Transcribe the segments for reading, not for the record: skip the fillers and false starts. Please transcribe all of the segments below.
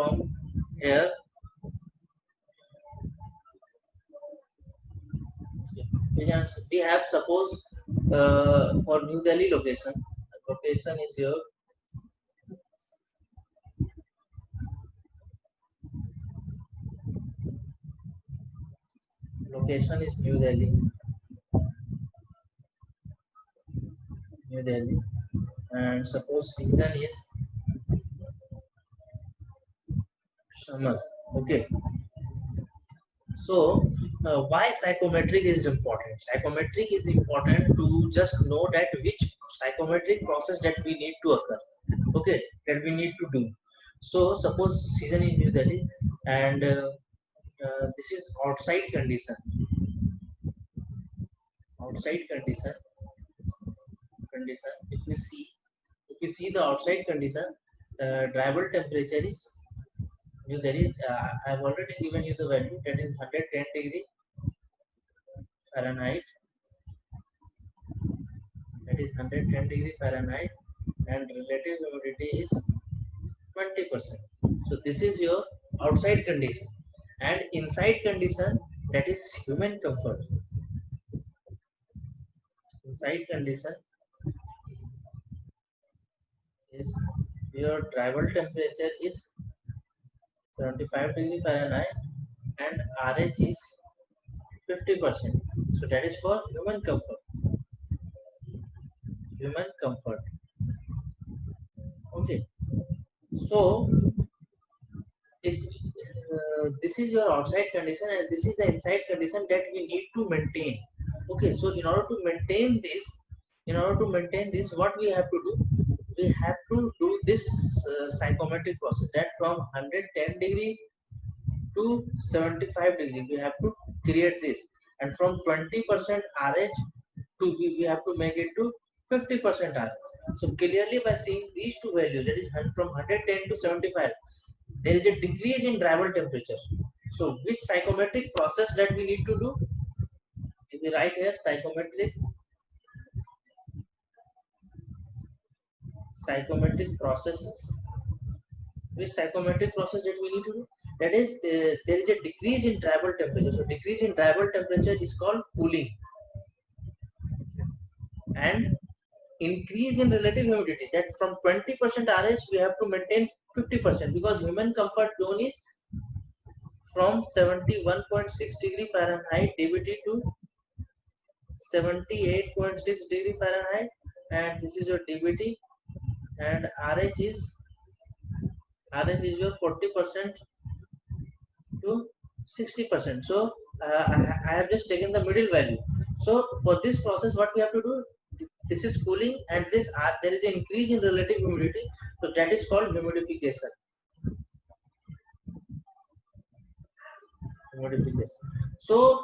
from here. We have suppose for New Delhi location is here. Location is New Delhi, and suppose season is summer. Okay. So why psychometric is important? Psychometric is important to just know that which psychometric process that we need to occur. Okay, that we need to do. So suppose season in New Delhi, and this is outside condition. Outside condition. If we see the outside condition, drivable temperature is New Delhi. I have already given you the value, that is 110 degree Fahrenheit. That is 110 degree Fahrenheit, and relative humidity is 20%. So this is your outside condition, and inside condition, that is human comfort. Inside condition is your drivable temperature is 75 degree Fahrenheit and RH is 50%. So that is for human comfort. Okay. So if this is your outside condition and this is the inside condition that we need to maintain. Okay. So in order to maintain this, what we have to do? We have to do this psychometric process, that from 110 degree to 75 degree we have to create this, and from 20% RH to we have to make it to 50% RH. So clearly by seeing these two values, that is from 110 to 75, there is a decrease in drivable temperature. So which psychometric process that we need to do? If we write here psychometric processes, which psychometric process that we need to do? That is there is a decrease in drivable temperature. So decrease in drivable temperature is called cooling, and increase in relative humidity, that from 20% RH we have to maintain 50%, because human comfort zone is from 71.6 degree Fahrenheit DBT to 78.6 degree Fahrenheit, and this is your DBT, and RH is your 40% to 60%. So I have just taken the middle value. So for this process, what we have to do? This is cooling, and this there is an increase in relative humidity. So that is called humidification. So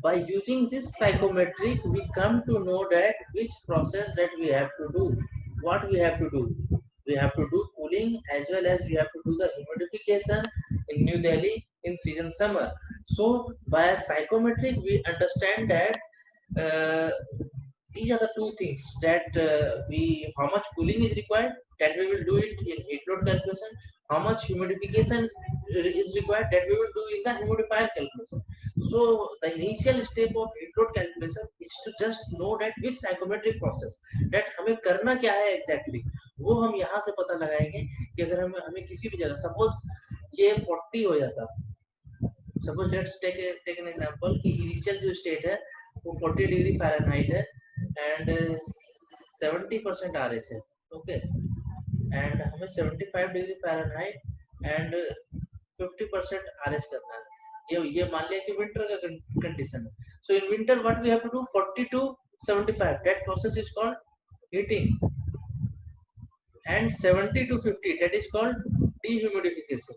by using this psychometric, we come to know that which process that we have to do. What we have to do? We have to do cooling as well as we have to do the humidification in New Delhi in season summer. So by psychometric, we understand that these are the two things that how much cooling is required, that we will do it in heat load calculation. How much humidification is required, that we will do in the humidifier calculation. So the initial step of heat load calculation is to just know that which psychometric process that हमें करना क्या है exactly, वो हम यहाँ से पता लगाएंगे कि अगर हमें किसी भी जगह सपोज ये 40 हो जाता, suppose let's take an example कि इनिशियल जो स्टेट है वो 40 डिग्री फ़ारेनहाइट है एंड 70% RH है. ओके, एंड हमें 75 डिग्री फ़ारेनहाइट एंड 50% RH करना है. ये मान लिया कि विंटर का कंडीशन है. So in winter what we have to do, 40 to 75, that process is called heating, and 70 to 50, that is called dehumidification.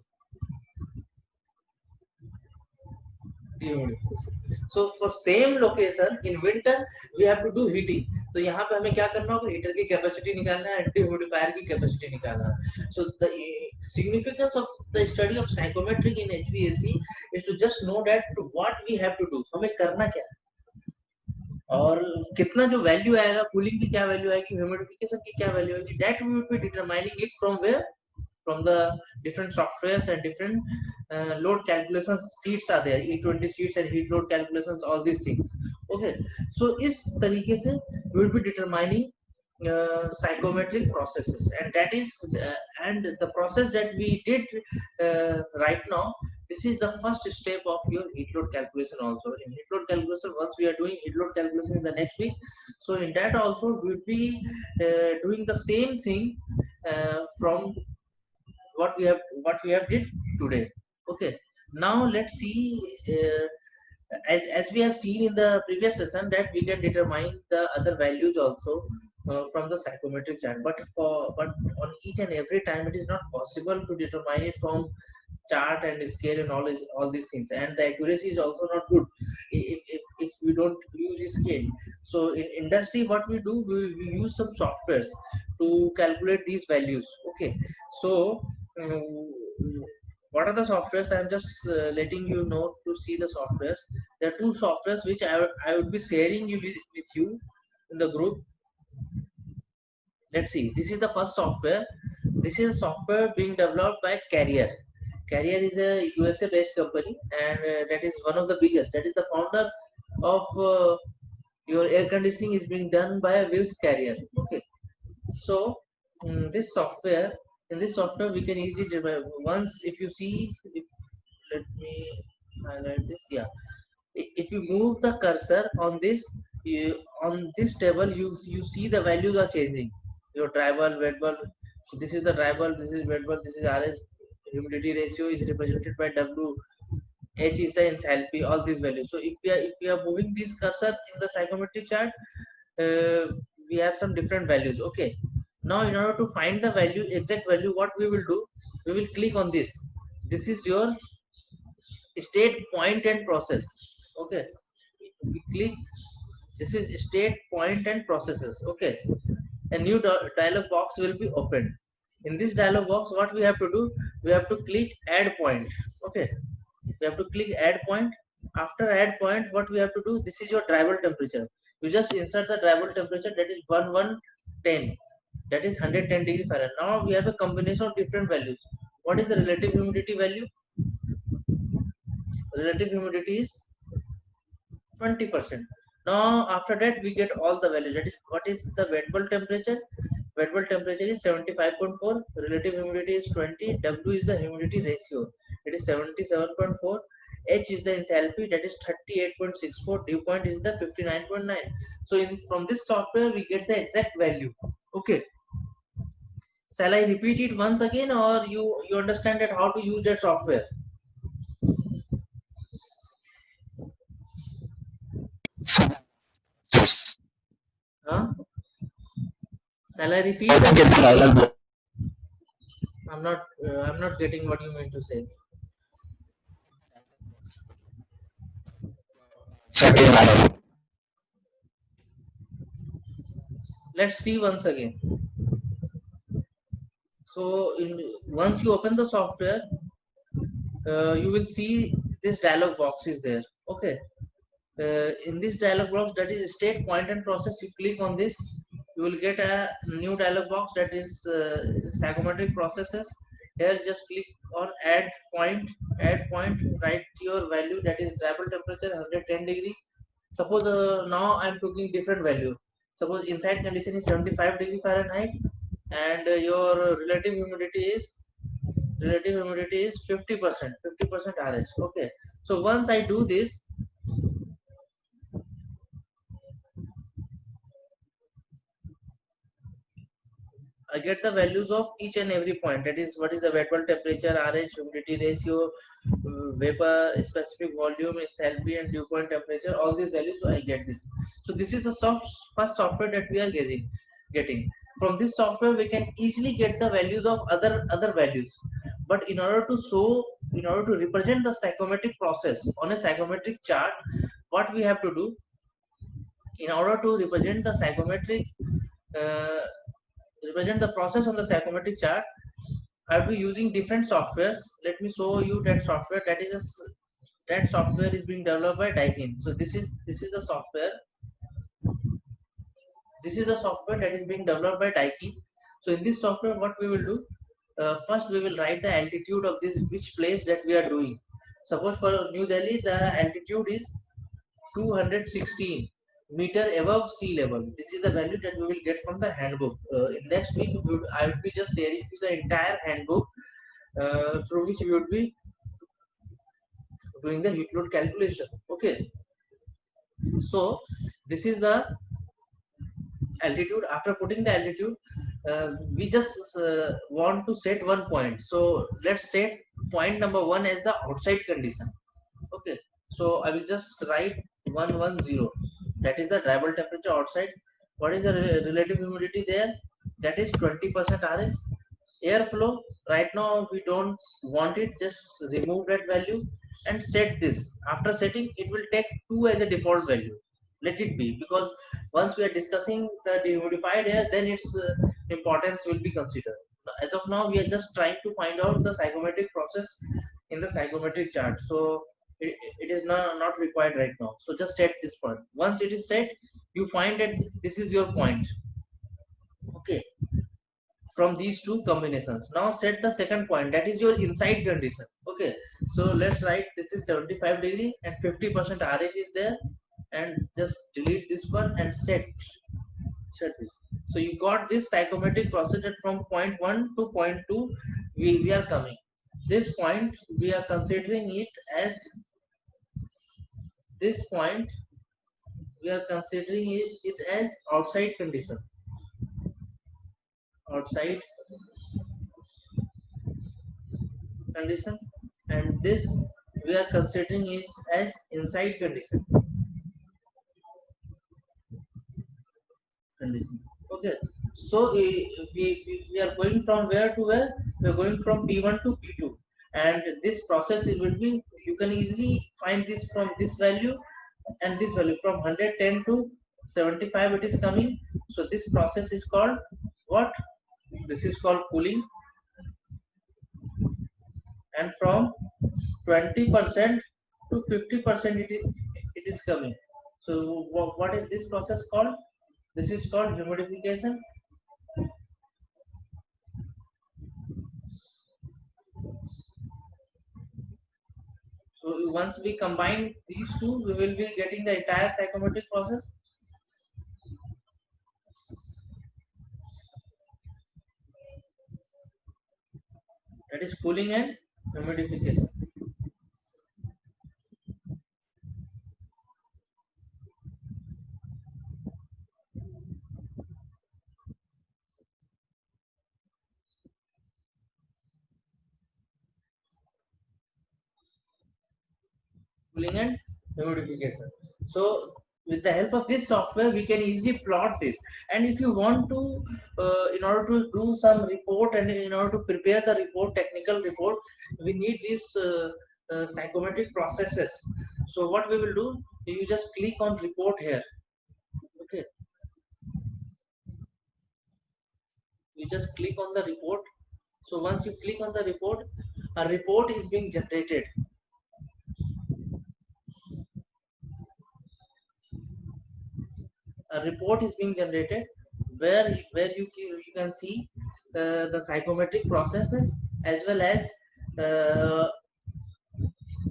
So for same location in winter we have to do heating. तो यहाँ पे हमें क्या करना होगा, heater की capacity निकालना है, डिह्यूमिडिफायर की कैपेसिटी निकालना है. So the significance of the study of psychometric in HVAC is to just know that what we have to do, हमें करना क्या है और कितना जो वैल्यू आएगा, कूलिंग की क्या वैल्यू आएगी, ह्यूमिडिफिकेशन की क्या वैल्यू आएगी, that we will be determining it from where, from the different softwares and different load calculations sheets are there, E20 sheets and heat load calculations, all these things. Okay, so इस तरीके से we will be determining psychometric processes, and that is and the process that we did right now, this is the first step of your heat load calculation. Also in heat load calculation, once we are doing heat load calculation in the next week, so in that also we'll be doing the same thing from what we have did today. Okay, now let's see, as we have seen in the previous session, that we can determine the other values also from the psychometric chart, but on each and every time it is not possible to determine it from chart and scale and all these things, and the accuracy is also not good if we don't use a scale. So in industry, what we do, we use some softwares to calculate these values. Okay, so what are the softwares? I'm just letting you know to see the softwares. There are two softwares which I would be sharing with you in the group. Let's see, this is the first software. This is a software being developed by Carrier. Carrier is a USA based company, and that is one of the biggest. That is the founder of your air conditioning is being done by Wills Carrier. Okay, so this software, in this software we can easily once if you see, let me highlight this. Yeah, if you move the cursor on this, on this table, you see the values are changing. Your dry bulb, wet bulb. So this is the dry bulb, this is wet bulb, this is RS. Humidity ratio is represented by W. H is the enthalpy. All these values. So if we are moving this cursor in the psychometric chart, uh, we have some different values. Okay. Now in order to find the value, exact value, what we will do, we will click on this. This is your state, point and process. Okay, we click, this is state, point and processes. Okay, a new dialog box will be opened. In this dialog box, what we have to do, we have to click add point. Okay, we have to click add point. After add point, what we have to do, this is your dry bulb temperature. You just insert the dry bulb temperature, that is 1110, that is 110 degree Fahrenheit. Now we have a combination of different values. What is the relative humidity value? Relative humidity is 20%. Now after that we get all the values. That is, what is the wet bulb temperature? Wet bulb temperature is 75.4. Relative humidity is 20. W is the humidity ratio. It is 77.4. H is the enthalpy, that is 38.64. Dew point is the 59.9. So from this software we get the exact value. Okay. Shall I repeat it once again, or you understand that how to use that software? Huh? Shall I repeat? I'm not getting what you mean to say. Let's see once again. So once you open the software, you will see this dialog box is there. Okay, in this dialog box, that is state, point and process, you click on this, you will get a new dialog box, that is psychometric processes. Here just click on add point, write your value, that is dry bulb temperature 110 degree. Suppose now I'm taking different value. Suppose inside condition is 75 degree Fahrenheit, and your relative humidity is 50%, 50% RH. Okay, so once I do this, I get the values of each and every point. That is, what is the wet bulb temperature, RH, humidity ratio, vapor specific volume, enthalpy, and dew point temperature. All these values, so I get this. So this is the first software that we are getting. From this software, we can easily get the values of other values. But in order to represent the psychometric process on a psychometric chart, what we have to do, in order to represent the psychometric uh, represent the process on the psychometric chart, I'll be using different softwares. Let me show you that software. That software is being developed by Daikin. So this is the software. This is the software that is being developed by Daikin. So in this software, what we will do, first we will write the altitude of this which place that we are doing. Suppose for New Delhi the altitude is 216 meter above sea level. This is the value that we will get from the handbook. In next week I will be just sharing you the entire handbook through which we would be doing the heat load calculation. Okay, so this is the altitude. After putting the altitude, we just want to set one point. So let's set point number one as the outside condition. Okay, so I will just write 110. That is the drivable temperature outside. What is the relative humidity there? That is 20% RH. Airflow, right now we don't want it, just remove that value and set this. After setting, it will take 2 as a default value. Let it be, because once we are discussing the dehumidified air, then its importance will be considered. As of now, we are just trying to find out the psychometric process in the psychometric chart. So it is not required right now. So just set this point. Once it is set, you find that this is your point. Okay, from these two combinations. Now set the second point, that is your inside condition. Okay, so let's write this is 75 degree and 50% RH is there, and just delete this one and set this. So you got this psychometric process that from point 1 to point 2 we are coming. This point we are considering it as this point we are considering it as outside condition. Outside condition, and this we are considering is as inside condition. Okay, so we are going from where to where? We are going from P1 to P2, and this process it will be, you can easily find this from this value and this value, from 110 to 75 it is coming. So this process is called what? This is called cooling. And from 20% to 50% it is coming. So what is this process called? This is called humidification. So once we combine these two, we will be getting the entire psychometric process. That is cooling and humidification. Cooling and humidification. So with the help of this software we can easily plot this. And if you want to in order to do some report and in order to prepare the report, technical report, we need these psychometric processes. So what we will do, you just click on report here. Okay, you just click on the report. So once you click on the report, a report is being generated. A report is being generated where you can see the psychometric processes, as well as uh,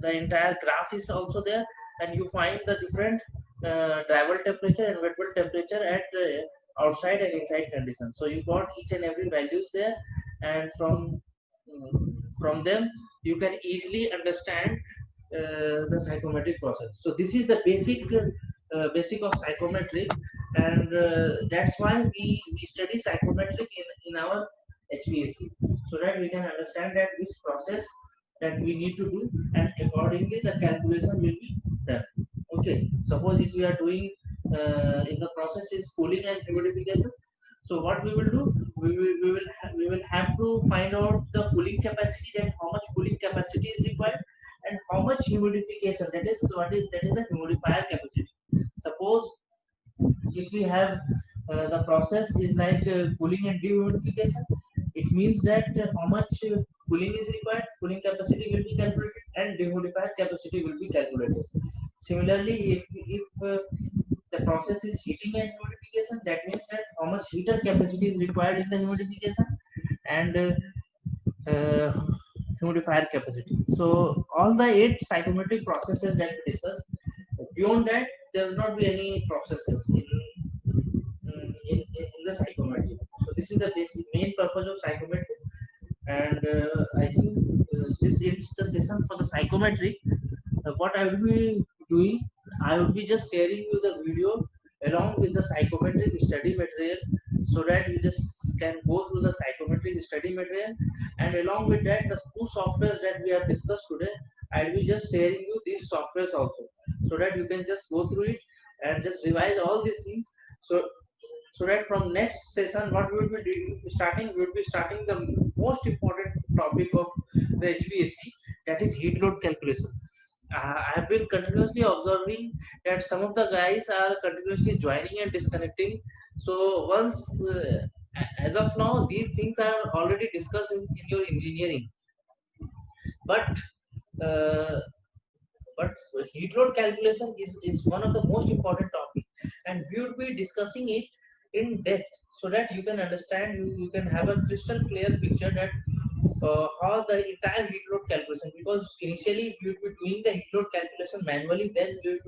the entire graph is also there, and you find the different drivable temperature and wet bulb temperature at outside and inside conditions. So you got each and every values there, and from them you can easily understand the psychometric process. So this is the basic of psychometric, and that's why we study psychometric in our HVAC, so that we can understand that which process that we need to do, and accordingly the calculation will be done. Okay, suppose if we are doing if the process is cooling and humidification, so what we will do, we will have to find out the cooling capacity, that how much cooling capacity is required, and how much humidification, that is the humidifier capacity. Suppose if we have the process is like cooling and dehumidification, it means that how much cooling is required, cooling capacity will be calculated, and dehumidifier capacity will be calculated. Similarly, if the process is heating and humidification, that means that how much heater capacity is required in the humidification, and uh, humidifier capacity. So all the 8 psychometric processes that we discussed, beyond that there will not be any processes in the psychometry. So this is the basic main purpose of psychometry, and I think this ends the session for the psychometry. What I will be doing, I will be just sharing you the video along with the psychometric study material, so that you just can go through the psychometric study material, and along with that the two softwares that we have discussed today, I will be just sharing you these softwares also, so that you can just go through it and just revise all these things. So that from next session what we will be starting, we will be starting the most important topic of the HVAC, that is heat load calculation. I have been continuously observing that some of the guys are continuously joining and disconnecting. So once, as of now, these things are already discussed in your engineering, but uh, but heat load calculation is one of the most important topic, and we will be discussing it in depth, so that you can understand, you can have a crystal clear picture that how the entire heat load calculation, because initially we will be doing the heat load calculation manually, then we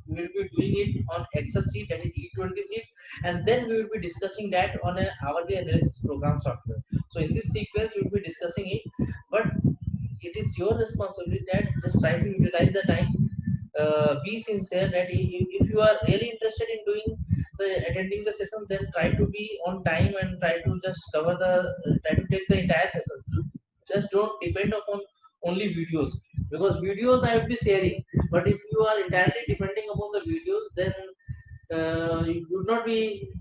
will be doing it on Excel sheet, that is E20 sheet, and then we will be discussing that on a hourly analysis program software. So in this sequence we will be discussing it, but it is your responsibility that just try to utilize the time. Be sincere that if you are really interested in doing the attending the session, then try to be on time and try to just cover the try to take the entire session. Just don't depend upon only videos, because videos I will be sharing, but if you are entirely depending upon the videos, then you would not be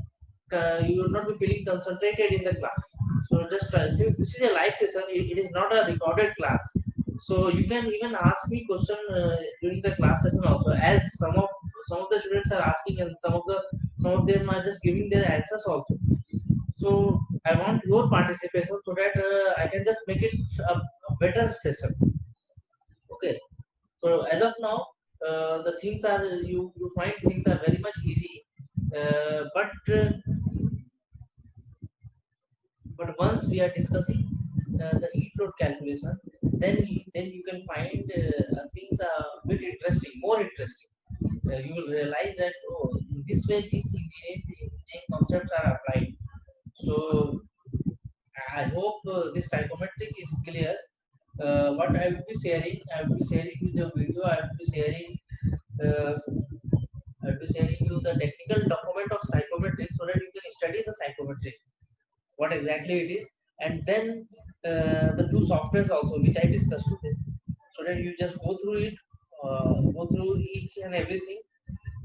you will not be feeling concentrated in the class. So just try, since this is a live session, it is not a recorded class, so you can even ask me question during the class session also, as some of the students are asking, and some of them are just giving their answers also. So I want your participation, so that I can just make it a better session. Okay. So as of now, the things are, you find things are very much easy, but once we are discussing the heat load calculation, then you can find things are a bit interesting, more interesting. You will realize that, oh, in this way these engineering concepts are applied. So I hope this psychometric is clear. What I will be sharing, I will be sharing you the video. Uh, I will be sharing you the technical document of psychometric, so that you can study the psychometric, what exactly it is, and then the two softwares also which I discussed today, so that you just go through each and everything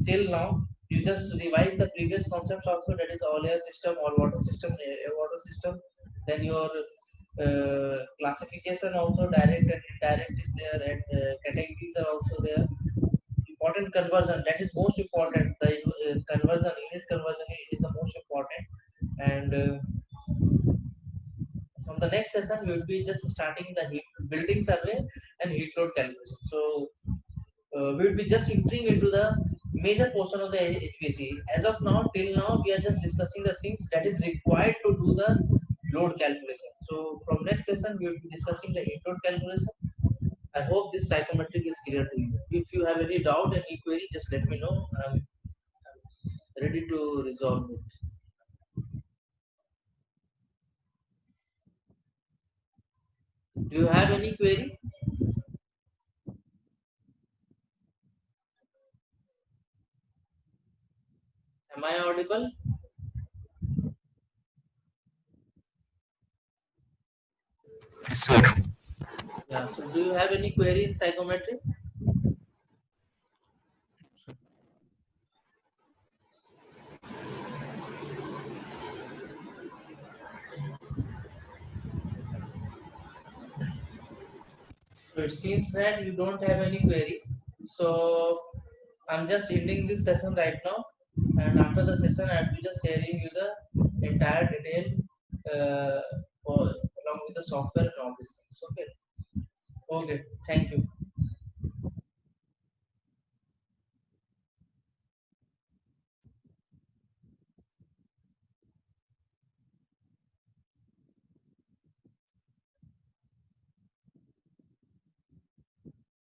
till now. You just revise the previous concepts also, that is all air system, all water system, air water system. Then your classification also, direct and indirect is there, and categories are also there. Important conversion, that is most important. The conversion, unit conversion is the most important. And from the next session we will be just starting the heat building survey and heat load calculation. So we will be just entering into the major portion of the HVAC. As of now, till now we are just discussing the things that is required to do the load calculation. So from next session we will be discussing the heat load calculation. I hope this psychometric is clear to you. If you have any doubt, any query, just let me know. I'm ready to resolve it. Do you have any query? Am I audible? Yes, sir. Yeah. So do you have any query in psychometric? So it seems that you don't have any query. So I'm just ending this session right now, and after the session, I'll be just sharing you the entire detail along with the software and all these things. Okay. Okay. Thank you.